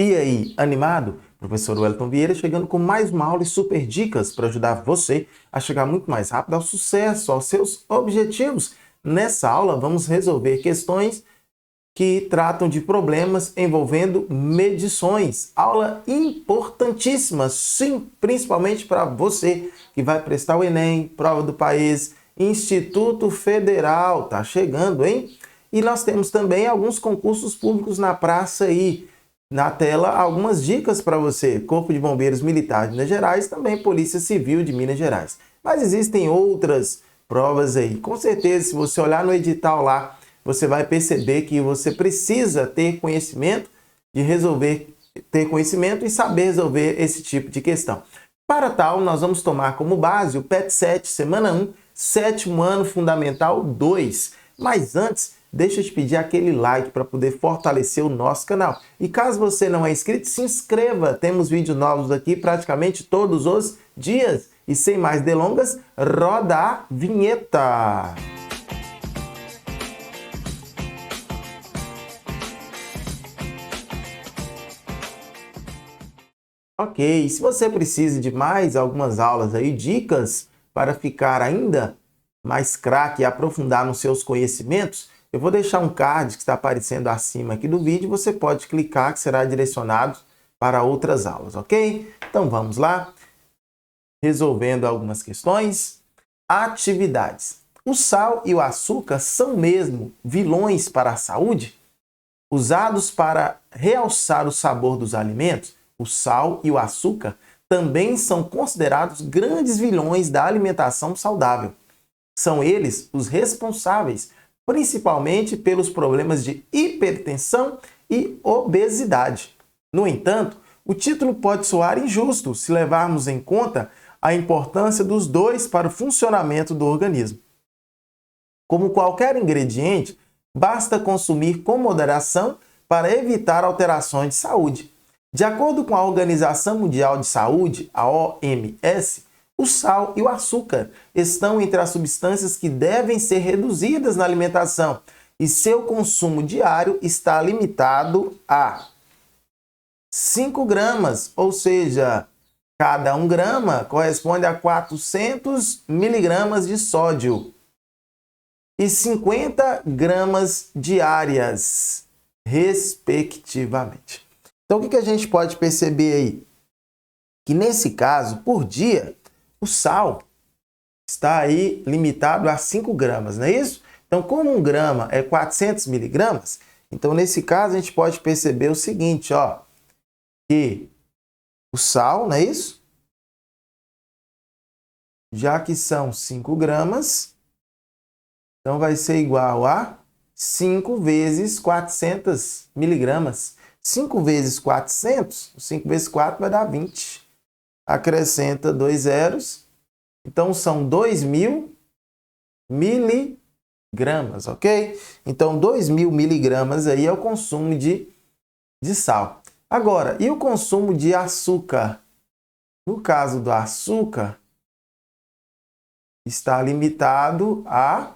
E aí, animado? Professor Wellington Vieira chegando com mais uma aula e super dicas para ajudar você a chegar muito mais rápido ao sucesso, aos seus objetivos. Nessa aula, vamos resolver questões que tratam de problemas envolvendo medições. Aula importantíssima, sim, principalmente para você que vai prestar o Enem, Prova do País, Instituto Federal, tá chegando, hein? E nós temos também alguns concursos públicos na praça aí. Na tela, algumas dicas para você. Corpo de Bombeiros Militar de Minas Gerais, também Polícia Civil de Minas Gerais. Mas existem outras provas aí. Com certeza, se você olhar no edital lá, você vai perceber que você precisa ter conhecimento ter conhecimento e saber resolver esse tipo de questão. Para tal, nós vamos tomar como base o PET 7, semana 1, sétimo ano fundamental 2. Mas antes, deixa eu te pedir aquele like para poder fortalecer o nosso canal. E caso você não é inscrito, se inscreva. Temos vídeos novos aqui praticamente todos os dias. E sem mais delongas, roda a vinheta! Ok, se você precisa de mais algumas aulas aí, dicas para ficar ainda mais craque e aprofundar nos seus conhecimentos, eu vou deixar um card que está aparecendo acima aqui do vídeo, você pode clicar que será direcionado para outras aulas, ok? Então vamos lá, resolvendo algumas questões. Atividades. O sal e o açúcar são mesmo vilões para a saúde? Usados para realçar o sabor dos alimentos, o sal e o açúcar também são considerados grandes vilões da alimentação saudável. São eles os responsáveis, principalmente pelos problemas de hipertensão e obesidade. No entanto, o título pode soar injusto se levarmos em conta a importância dos dois para o funcionamento do organismo. Como qualquer ingrediente, basta consumir com moderação para evitar alterações de saúde. De acordo com a Organização Mundial de Saúde, a OMS, o sal e o açúcar estão entre as substâncias que devem ser reduzidas na alimentação e seu consumo diário está limitado a 5 gramas, ou seja, cada 1 grama corresponde a 400 miligramas de sódio e 50 gramas diárias, respectivamente. Então, o que a gente pode perceber aí? Que nesse caso, por dia, o sal está aí limitado a 5 gramas, não é isso? Então, como 1 grama é 400 miligramas, então nesse caso a gente pode perceber o seguinte, ó, que o sal, não é isso? Já que são 5 gramas, então vai ser igual a 5 vezes 400 miligramas. 5 vezes 400, 5 vezes 4 vai dar 20. Acrescenta 2 zeros. Então, são 2.000 miligramas, ok? Então, 2.000 miligramas aí é o consumo de sal. Agora, e o consumo de açúcar? No caso do açúcar, está limitado a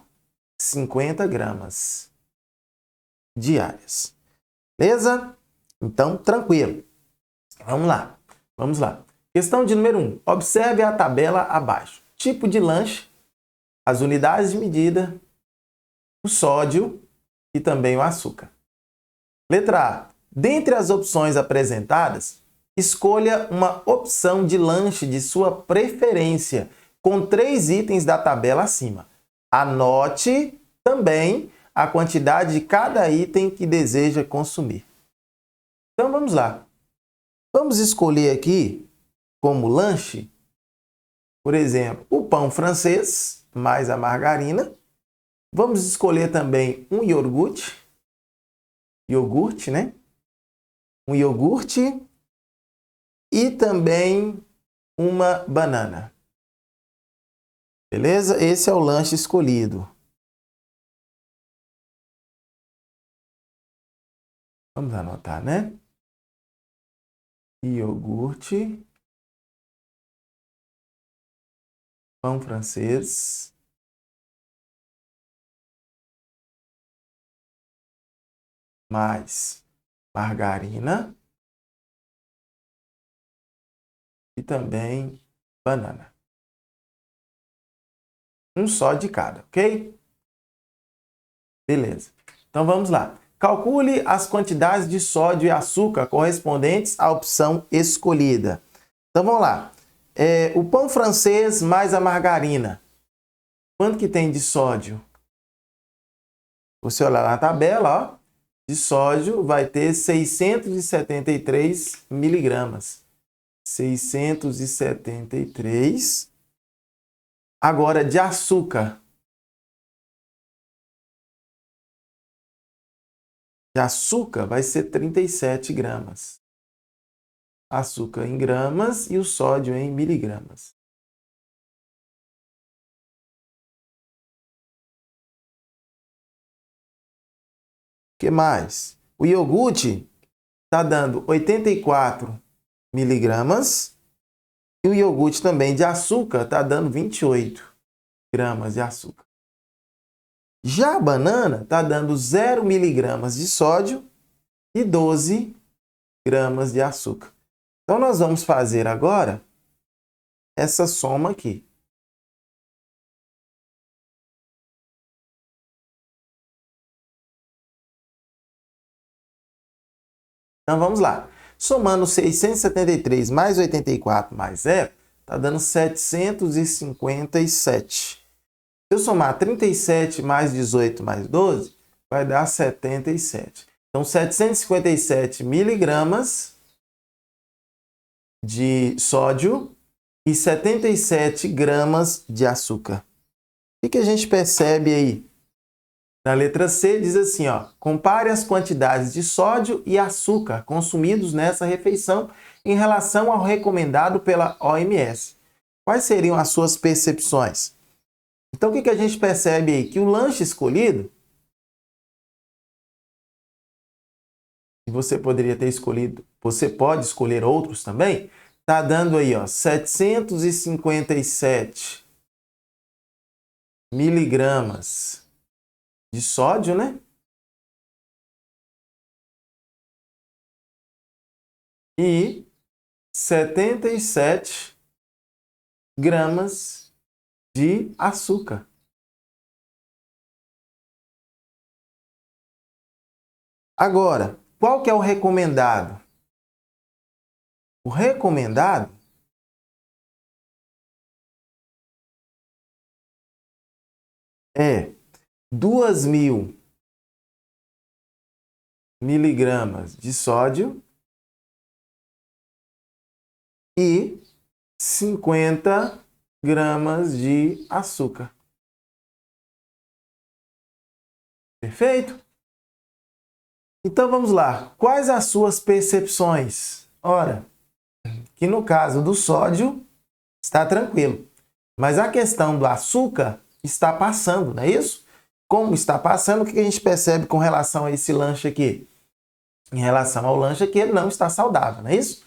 50 gramas diárias. Beleza? Então, tranquilo. Vamos lá. Vamos lá. Questão de número 1. Observe a tabela abaixo. Tipo de lanche, as unidades de medida, o sódio e também o açúcar. Letra A. Dentre as opções apresentadas, escolha uma opção de lanche de sua preferência, com 3 itens da tabela acima. Anote também a quantidade de cada item que deseja consumir. Então vamos lá. Vamos escolher aqui como lanche, por exemplo, o pão francês mais a margarina. Vamos escolher também um iogurte, né? Um iogurte e também uma banana. Beleza? Esse é o lanche escolhido. Vamos anotar, né? Iogurte, pão francês, mais margarina e também banana. Um só de cada, ok? Beleza. Então vamos lá. Calcule as quantidades de sódio e açúcar correspondentes à opção escolhida. Então vamos lá. O pão francês mais a margarina. Quanto que tem de sódio? Você olhar na tabela, ó, de sódio vai ter 673 miligramas. 673. Agora, de açúcar. De açúcar vai ser 37 gramas. Açúcar em gramas e o sódio em miligramas. O que mais? O iogurte está dando 84 miligramas e o iogurte também de açúcar está dando 28 gramas de açúcar. Já a banana está dando 0 miligramas de sódio e 12 gramas de açúcar. Então, nós vamos fazer agora essa soma aqui. Então, vamos lá. Somando 673 mais 84 mais 0, está dando 757. Se eu somar 37 mais 18 mais 12, vai dar 77. Então, 757 miligramas de sódio e 77 gramas de açúcar. O que a gente percebe aí? Na letra C diz assim, ó, compare as quantidades de sódio e açúcar consumidos nessa refeição em relação ao recomendado pela OMS. Quais seriam as suas percepções? Então, o que a gente percebe aí? Que o lanche escolhido, e você poderia ter escolhido, você pode escolher outros também, está dando aí, ó, 757 miligramas de sódio, né? E 77 gramas de açúcar. Agora, qual que é o recomendado? O recomendado é 2.000 miligramas de sódio e 50 gramas de açúcar. Perfeito? Então vamos lá. Quais as suas percepções? Ora, que no caso do sódio está tranquilo, mas a questão do açúcar está passando, não é isso? Como está passando, o que a gente percebe com relação a esse lanche aqui? Em relação ao lanche aqui, ele não está saudável, não é isso?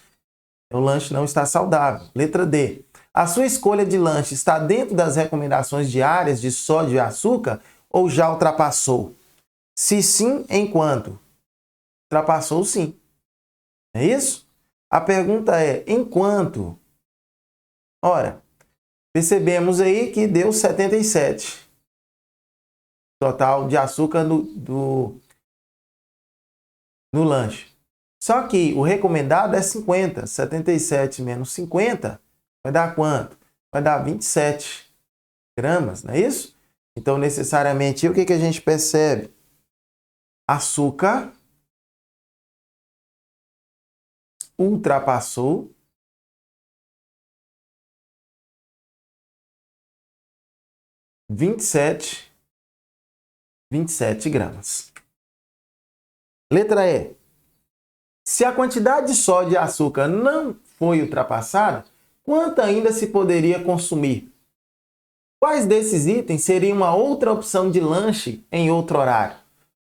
O lanche não está saudável. Letra D. A sua escolha de lanche está dentro das recomendações diárias de sódio e açúcar ou já ultrapassou? Se sim, em quanto? Ultrapassou sim. É isso? A pergunta é, em quanto? Ora, percebemos aí que deu 77. Total de açúcar no lanche. Só que o recomendado é 50. 77 menos 50 vai dar quanto? Vai dar 27 gramas, não é isso? Então, necessariamente, o que a gente percebe? Açúcar ultrapassou 27 gramas. Letra E. Se a quantidade de sódio e açúcar não foi ultrapassada, quanto ainda se poderia consumir? Quais desses itens seriam uma outra opção de lanche em outro horário?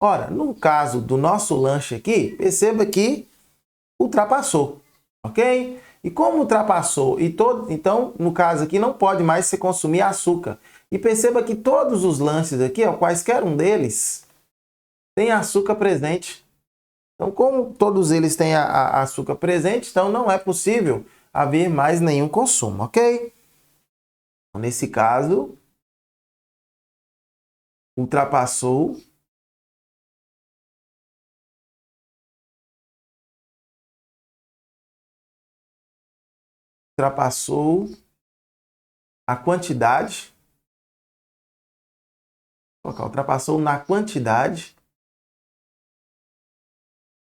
Ora, no caso do nosso lanche aqui, perceba que ultrapassou, ok? E como ultrapassou, então, no caso aqui, não pode mais se consumir açúcar. E perceba que todos os lanches aqui, ó, quaisquer um deles, tem açúcar presente. Então, como todos eles têm açúcar presente, então não é possível haver mais nenhum consumo, ok? Nesse caso, ultrapassou a quantidade, ultrapassou na quantidade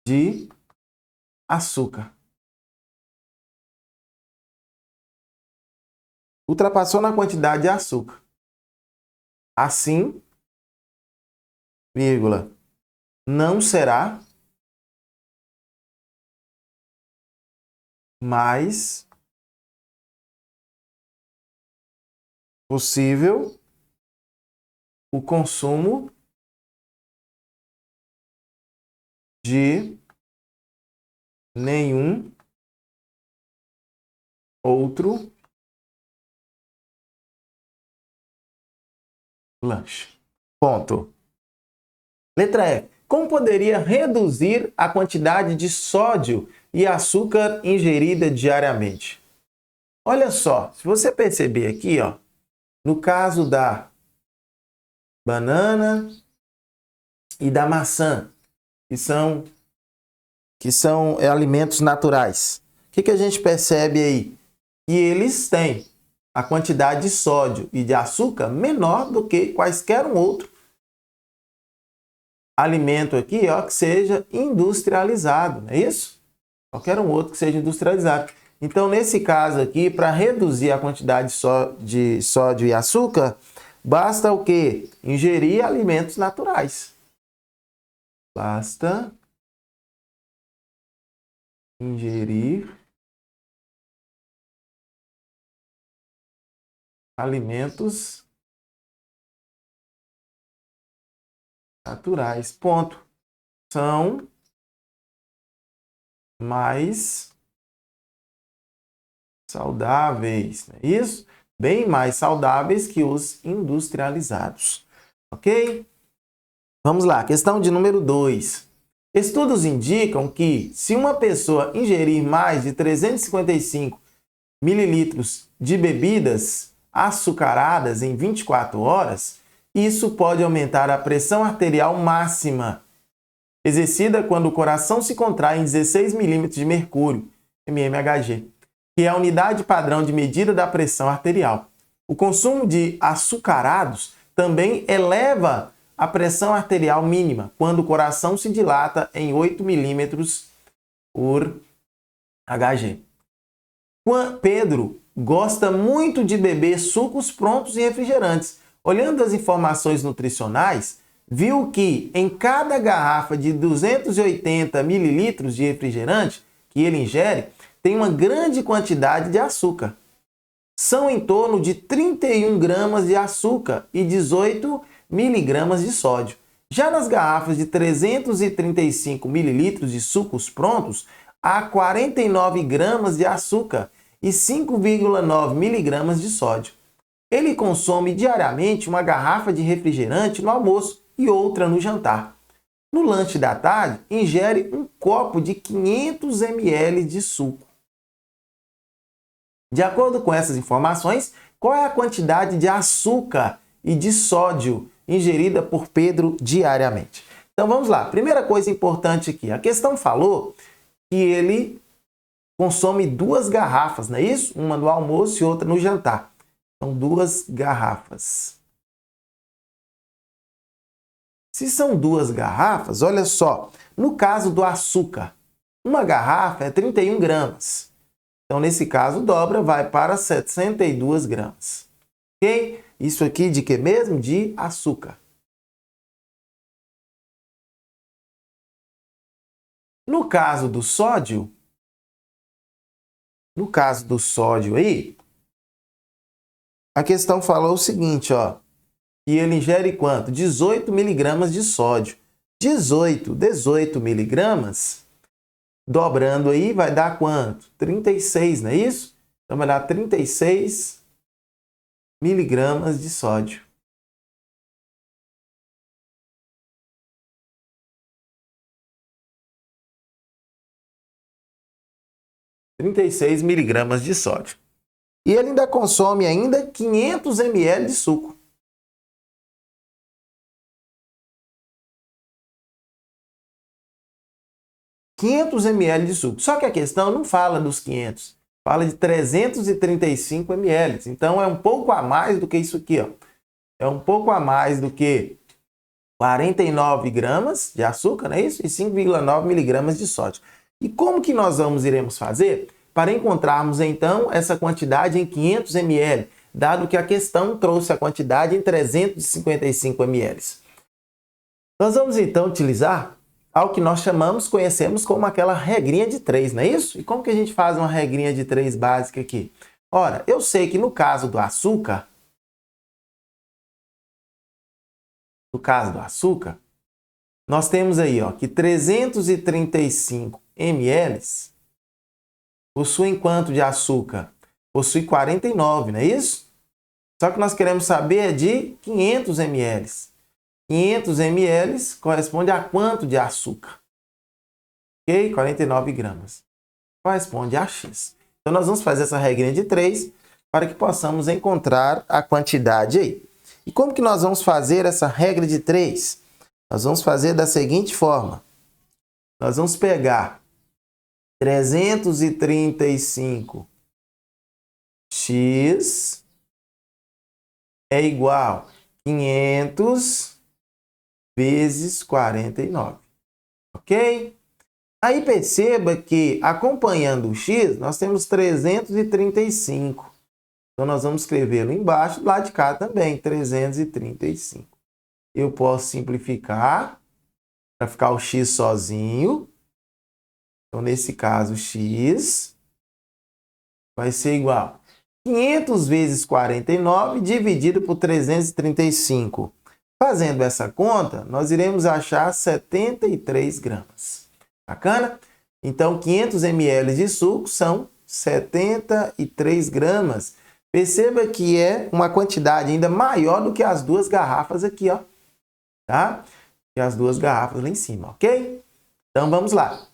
de açúcar. Ultrapassou na quantidade de açúcar. Assim, vírgula, não será mais possível o consumo de nenhum outro lanche. Ponto. Letra F. Como poderia reduzir a quantidade de sódio e açúcar ingerida diariamente? Olha só, se você perceber aqui, ó, no caso da banana e da maçã, que são alimentos naturais, o que a gente percebe aí? Que eles têm a quantidade de sódio e de açúcar menor do que quaisquer um outro alimento aqui, ó, que seja industrializado, não é isso? Qualquer um outro que seja industrializado. Então, nesse caso aqui, para reduzir a quantidade de sódio e açúcar, basta o quê? Ingerir alimentos naturais. Basta ingerir alimentos naturais. Ponto. São mais saudáveis, não é isso? Bem mais saudáveis que os industrializados. Ok? Vamos lá, questão de número 2. Estudos indicam que, se uma pessoa ingerir mais de 355 mililitros de bebidas açucaradas em 24 horas, isso pode aumentar a pressão arterial máxima, exercida quando o coração se contrai em 16 milímetros de mercúrio, mmHg, que é a unidade padrão de medida da pressão arterial. O consumo de açucarados também eleva a pressão arterial mínima, quando o coração se dilata em 8 milímetros por Hg. Pedro gosta muito de beber sucos prontos e refrigerantes. Olhando as informações nutricionais, viu que em cada garrafa de 280 mililitros de refrigerante que ele ingere, tem uma grande quantidade de açúcar. São em torno de 31 gramas de açúcar e 18 miligramas de sódio. Já nas garrafas de 335 mililitros de sucos prontos, há 49 gramas de açúcar e 5,9 miligramas de sódio. Ele consome diariamente uma garrafa de refrigerante no almoço e outra no jantar. No lanche da tarde, ingere um copo de 500 ml de suco. De acordo com essas informações, qual é a quantidade de açúcar e de sódio ingerida por Pedro diariamente? Então vamos lá. Primeira coisa importante aqui. A questão falou que ele consome 2 garrafas, não é isso? Uma no almoço e outra no jantar. São 2 garrafas. Se são 2 garrafas, olha só. No caso do açúcar, uma garrafa é 31 gramas. Então, nesse caso, dobra, vai para 62 gramas. Ok? Isso aqui de que mesmo? De açúcar. No caso do sódio aí, a questão falou o seguinte, ó, que ele ingere quanto? 18 miligramas de sódio. 18 miligramas, dobrando aí, vai dar quanto? 36, não é isso? Então, vai dar 36 miligramas de sódio. 36 miligramas de sódio. E ele ainda consome ainda 500 ml de suco. ml de suco. Só que a questão não fala dos 500, fala de 335 ml. Então é um pouco a mais do que isso aqui, ó. É um pouco a mais do que 49 gramas de açúcar, não é isso? E 5,9 miligramas de sódio. E como que nós iremos fazer para encontrarmos então essa quantidade em 500 ml, dado que a questão trouxe a quantidade em 355 ml? Nós vamos então utilizar algo que nós conhecemos como aquela regrinha de 3, não é isso? E como que a gente faz uma regrinha de 3 básica aqui? Ora, eu sei que no caso do açúcar, nós temos aí, ó, que 335 ml possuem quanto de açúcar? Possui 49, não é isso? Só que nós queremos saber de 500 ml. 500 ml corresponde a quanto de açúcar? Ok? 49 gramas. Corresponde a X. Então, nós vamos fazer essa regrinha de 3 para que possamos encontrar a quantidade aí. E como que nós vamos fazer essa regra de 3? Nós vamos fazer da seguinte forma. Nós vamos pegar 335x é igual a 500 vezes 49. Ok? Aí perceba que, acompanhando o x, nós temos 335. Então, nós vamos escrevê-lo embaixo, do lado de cá também, 335. Eu posso simplificar para ficar o x sozinho. Então, nesse caso, x vai ser igual a 500 vezes 49 dividido por 335. Fazendo essa conta, nós iremos achar 73 gramas. Bacana? Então, 500 ml de suco são 73 gramas. Perceba que é uma quantidade ainda maior do que as duas garrafas aqui, ó. Tá? E as duas garrafas lá em cima, ok? Então, vamos lá.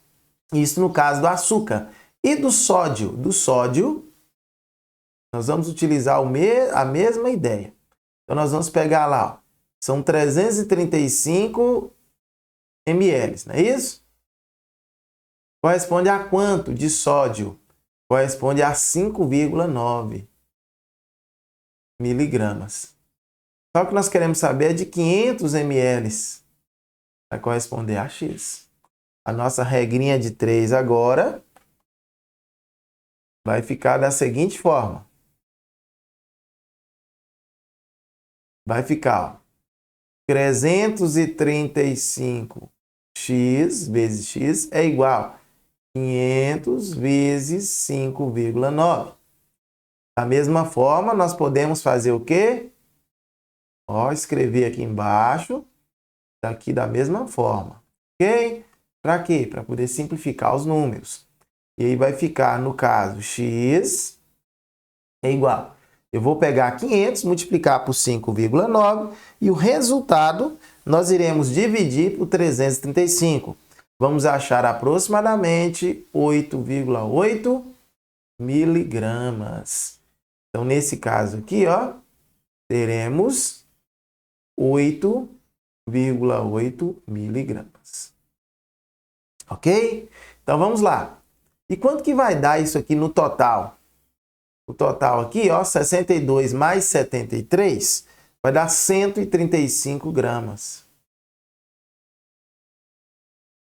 Isso no caso do açúcar. E do sódio? Do sódio, nós vamos utilizar a mesma ideia. Então, nós vamos pegar lá, ó. São 335 ml, não é isso? Corresponde a quanto de sódio? Corresponde a 5,9 miligramas. Só que nós queremos saber de 500 ml. Vai corresponder a X. A nossa regrinha de 3 agora vai ficar da seguinte forma. Vai ficar, ó, 335x vezes x é igual a 500 vezes 5,9. Da mesma forma, nós podemos fazer o quê? Ó, escrever aqui embaixo, daqui da mesma forma, ok? Para quê? Para poder simplificar os números. E aí vai ficar, no caso, x é igual. Eu vou pegar 500, multiplicar por 5,9 e o resultado nós iremos dividir por 335. Vamos achar aproximadamente 8,8 miligramas. Então, nesse caso aqui, ó, teremos 8,8 miligramas. Ok? Então, vamos lá. E quanto que vai dar isso aqui no total? O total aqui, ó, 62 mais 73, vai dar 135 gramas.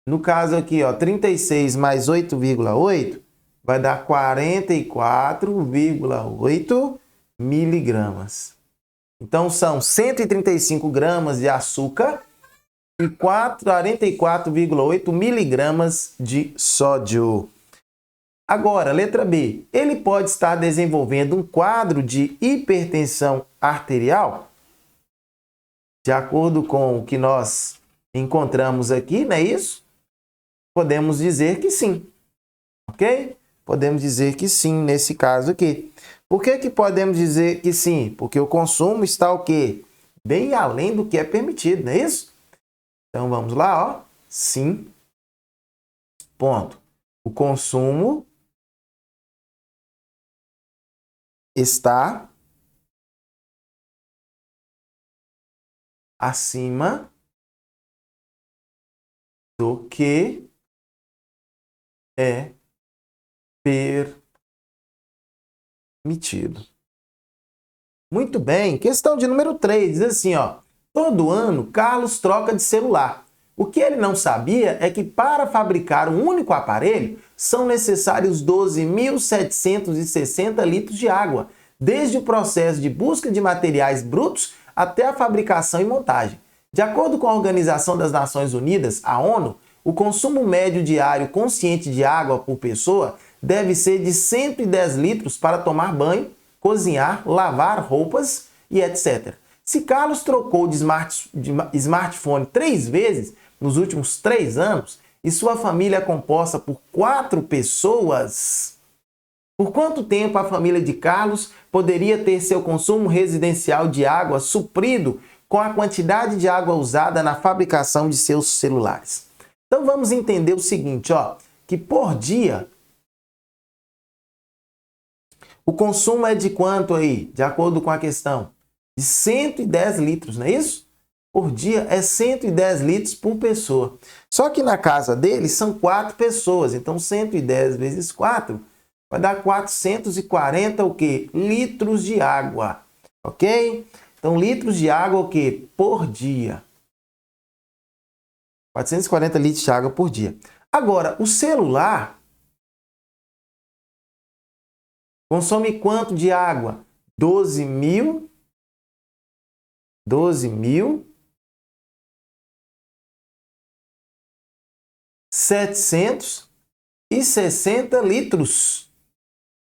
No caso aqui, ó, 36 mais 8,8 vai dar 44,8 miligramas. Então, são 135 gramas de açúcar e 44,8 miligramas de sódio. Agora, letra B. Ele pode estar desenvolvendo um quadro de hipertensão arterial? De acordo com o que nós encontramos aqui, não é isso? Podemos dizer que sim. Ok? Podemos dizer que sim nesse caso aqui. Por que podemos dizer que sim? Porque o consumo está o quê? Bem além do que é permitido, não é isso? Então, vamos lá, ó. Sim. Ponto. O consumo está acima do que é permitido. Muito bem. Questão de número 3, diz assim, ó. Todo ano, Carlos troca de celular. O que ele não sabia é que para fabricar um único aparelho, são necessários 12.760 litros de água, desde o processo de busca de materiais brutos até a fabricação e montagem. De acordo com a Organização das Nações Unidas, a ONU, o consumo médio diário consciente de água por pessoa deve ser de 110 litros para tomar banho, cozinhar, lavar roupas e etc. Se Carlos trocou de smartphone 3 vezes nos últimos 3 anos e sua família é composta por 4 pessoas, por quanto tempo a família de Carlos poderia ter seu consumo residencial de água suprido com a quantidade de água usada na fabricação de seus celulares? Então vamos entender o seguinte, ó, que por dia o consumo é de quanto aí? De acordo com a questão? De 110 litros, não é isso? Por dia é 110 litros por pessoa. Só que na casa dele são 4 pessoas, então 110 vezes 4 vai dar 440 o quê? Litros de água, ok? Então litros de água o quê? Por dia. 440 litros de água por dia. Agora, o celular consome quanto de água? 12.760 litros.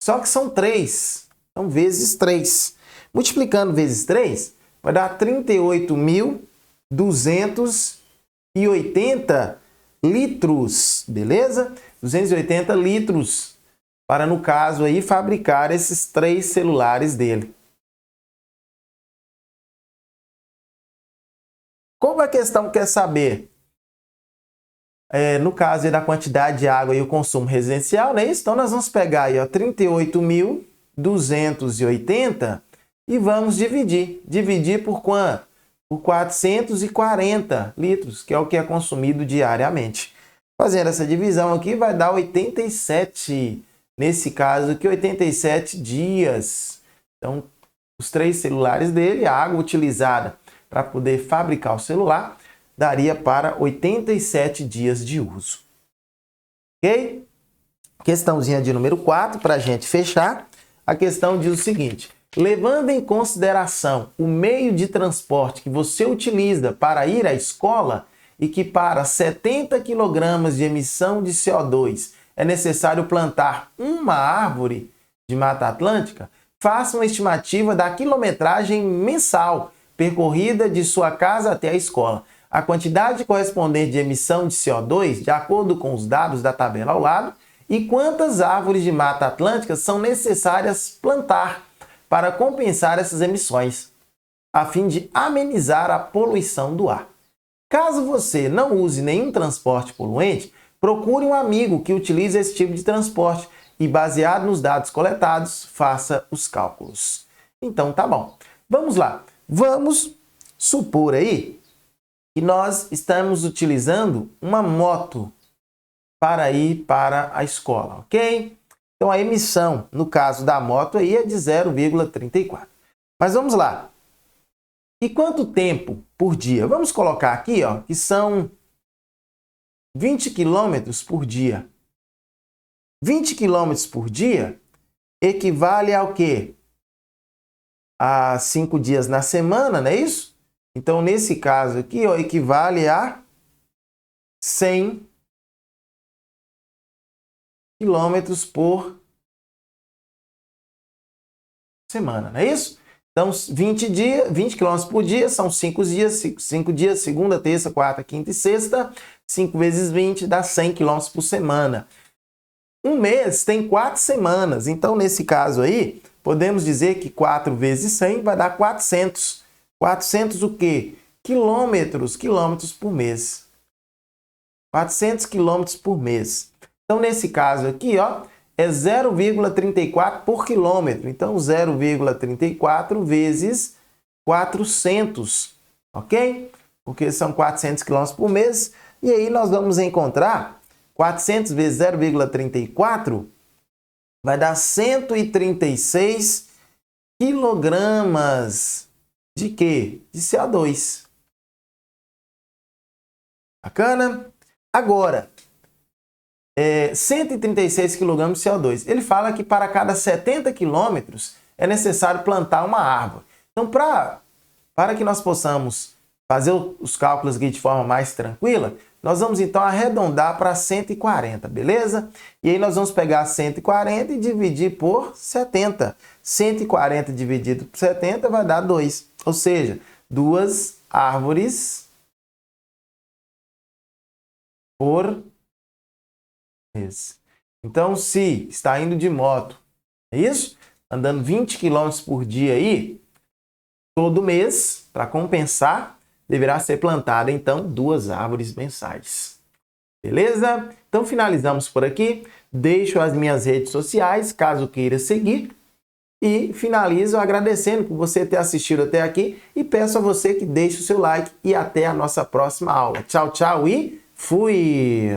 Só que são 3. Então, vezes 3. Multiplicando vezes 3, vai dar 38.280 litros. Beleza? 280 litros para, no caso aí, fabricar esses 3 celulares dele. Como a questão quer saber, no caso aí da quantidade de água e o consumo residencial, né? Então nós vamos pegar aí, ó, 38.280 e vamos dividir. Dividir por quanto? Por 440 litros, que é o que é consumido diariamente. Fazendo essa divisão aqui vai dar 87. Nesse caso aqui, 87 dias. Então, os 3 celulares dele, a água utilizada para poder fabricar o celular, daria para 87 dias de uso. Ok? Questãozinha de número 4, para a gente fechar. A questão diz o seguinte: levando em consideração o meio de transporte que você utiliza para ir à escola e que para 70 kg de emissão de CO2 é necessário plantar uma árvore de Mata Atlântica, faça uma estimativa da quilometragem mensal percorrida de sua casa até a escola. A quantidade correspondente de emissão de CO2, de acordo com os dados da tabela ao lado, e quantas árvores de Mata Atlântica são necessárias plantar para compensar essas emissões, a fim de amenizar a poluição do ar. Caso você não use nenhum transporte poluente, procure um amigo que utilize esse tipo de transporte e, baseado nos dados coletados, faça os cálculos. Então, tá bom. Vamos lá. Vamos supor aí que nós estamos utilizando uma moto para ir para a escola, ok? Então, a emissão, no caso da moto, aí é de 0,34. Mas vamos lá. E quanto tempo por dia? Vamos colocar aqui, ó, que são 20 km por dia. 20 km por dia equivale ao quê? A 5 dias na semana, não é isso? Então, nesse caso aqui, ó, equivale a 100 km por semana, não é isso? Então, 20 km por dia são 5 dias, 5 dias, segunda, terça, quarta, quinta e sexta. 5 vezes 20 dá 100 km por semana. Um mês tem 4 semanas, então nesse caso aí, podemos dizer que 4 vezes 100 vai dar 400. 400 o quê? Quilômetros por mês. 400 quilômetros por mês. Então nesse caso aqui, ó, é 0,34 por quilômetro. Então, 0,34 vezes 400, ok? Porque são 400 quilômetros por mês. E aí nós vamos encontrar 400 vezes 0,34 vai dar 136 quilogramas de quê? De CO2. Bacana? Agora, 136 kg de CO2. Ele fala que para cada 70 quilômetros é necessário plantar uma árvore. Então, para que nós possamos fazer os cálculos aqui de forma mais tranquila, nós vamos então arredondar para 140, beleza? E aí nós vamos pegar 140 e dividir por 70. 140 dividido por 70 vai dar 2. Ou seja, 2 árvores por mês. Então, se está indo de moto, é isso? Andando 20 km por dia aí, todo mês, para compensar, deverá ser plantada, então, 2 árvores mensais. Beleza? Então, finalizamos por aqui. Deixo as minhas redes sociais, caso queira seguir. E finalizo agradecendo por você ter assistido até aqui e peço a você que deixe o seu like e até a nossa próxima aula. Tchau, tchau e fui!